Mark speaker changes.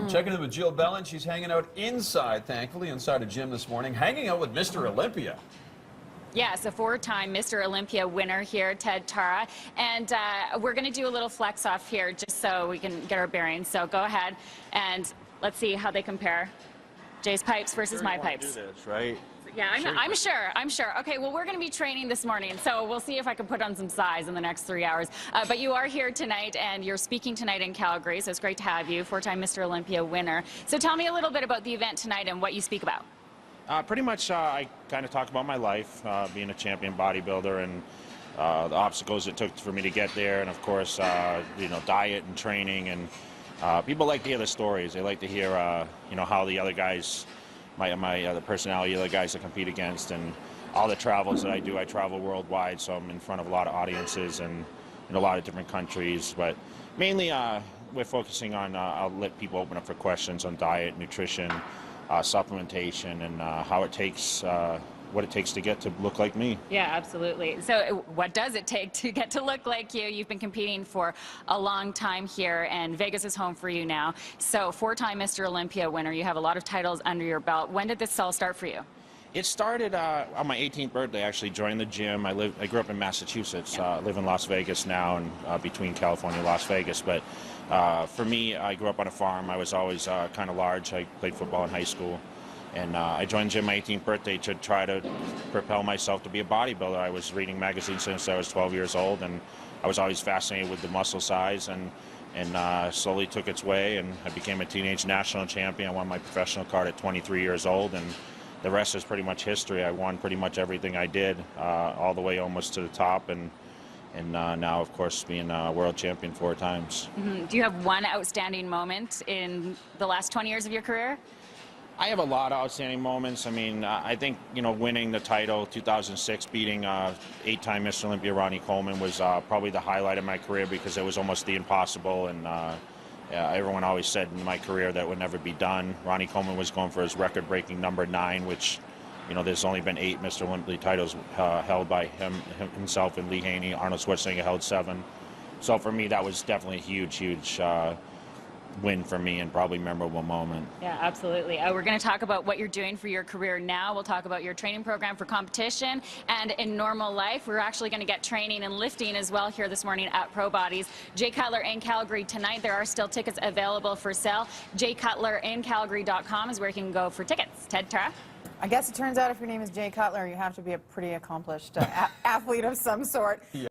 Speaker 1: Checking in with Jill Belland. She's hanging out inside, thankfully, inside a gym this morning, hanging out with Mr. Olympia.
Speaker 2: Yes, a four-time Mr. Olympia winner here, Ted Tara. And we're going to do a little flex off here just so we can get our bearings. So go ahead and let's see how they compare. Jay's pipes versus my pipes.
Speaker 3: Do this, right?
Speaker 2: Yeah, I'm sure. Okay, well, we're going to be training this morning, so we'll see if I can put on some size in the next 3 hours. But you are here tonight, and you're speaking tonight in Calgary, so it's great to have you, four-time Mr. Olympia winner. So tell me a little bit about the event tonight and what you speak about.
Speaker 3: Pretty much, I kind of talk about my life, being a champion bodybuilder, and the obstacles it took for me to get there, and of course, you know, diet and training. And people like to hear the stories. They like to hear, you know, how the other guys. The personality of the guys I compete against, and all the travels that I do. I travel worldwide, so I'm in front of a lot of audiences and in a lot of different countries. But mainly, we're focusing on, I'll let people open up for questions on diet, nutrition, supplementation, and how it takes, what it takes to get to look like me.
Speaker 2: Yeah, absolutely. So what does it take to get to look like you? You've been competing for a long time here, and Vegas is home for you now. So four-time Mr. Olympia winner. You have a lot of titles under your belt. When did this all start for you?
Speaker 3: It started on my 18th birthday. I actually joined the gym. I grew up in Massachusetts. Live in Las Vegas now, and between California and Las Vegas. But for me, I grew up on a farm. I was always kind of large. I played football in high school. And I joined the gym my 18th birthday to try to propel myself to be a bodybuilder. I was reading magazines since I was 12 years old, and I was always fascinated with the muscle size, and slowly took its way, and I became a teenage national champion. I won my professional card at 23 years old, and the rest is pretty much history. I won pretty much everything I did, all the way almost to the top, and now, of course, being a world champion 4 times.
Speaker 2: Mm-hmm. Do you have one outstanding moment in the last 20 years of your career?
Speaker 3: I have a lot of outstanding moments. I mean, I think, you know, winning the title 2006, beating 8-time Mr. Olympia Ronnie Coleman was probably the highlight of my career, because it was almost the impossible, and everyone always said in my career that would never be done. Ronnie Coleman was going for his record-breaking number 9, which, you know, there's only been 8 Mr. Olympia titles held by himself and Lee Haney. Arnold Schwarzenegger held 7. So for me, that was definitely a huge win for me, and probably memorable moment.
Speaker 2: Yeah, absolutely. We're going to talk about what you're doing for your career now. We'll talk about your training program for competition, and in normal life. We're actually going to get training and lifting as well here this morning at Probodies. Jay Cutler in Calgary tonight. There are still tickets available for sale. JayCutlerInCalgary.com is where you can go for tickets. Ted, Tara?
Speaker 4: I guess it turns out if your name is Jay Cutler, you have to be a pretty accomplished athlete of some sort. Yeah.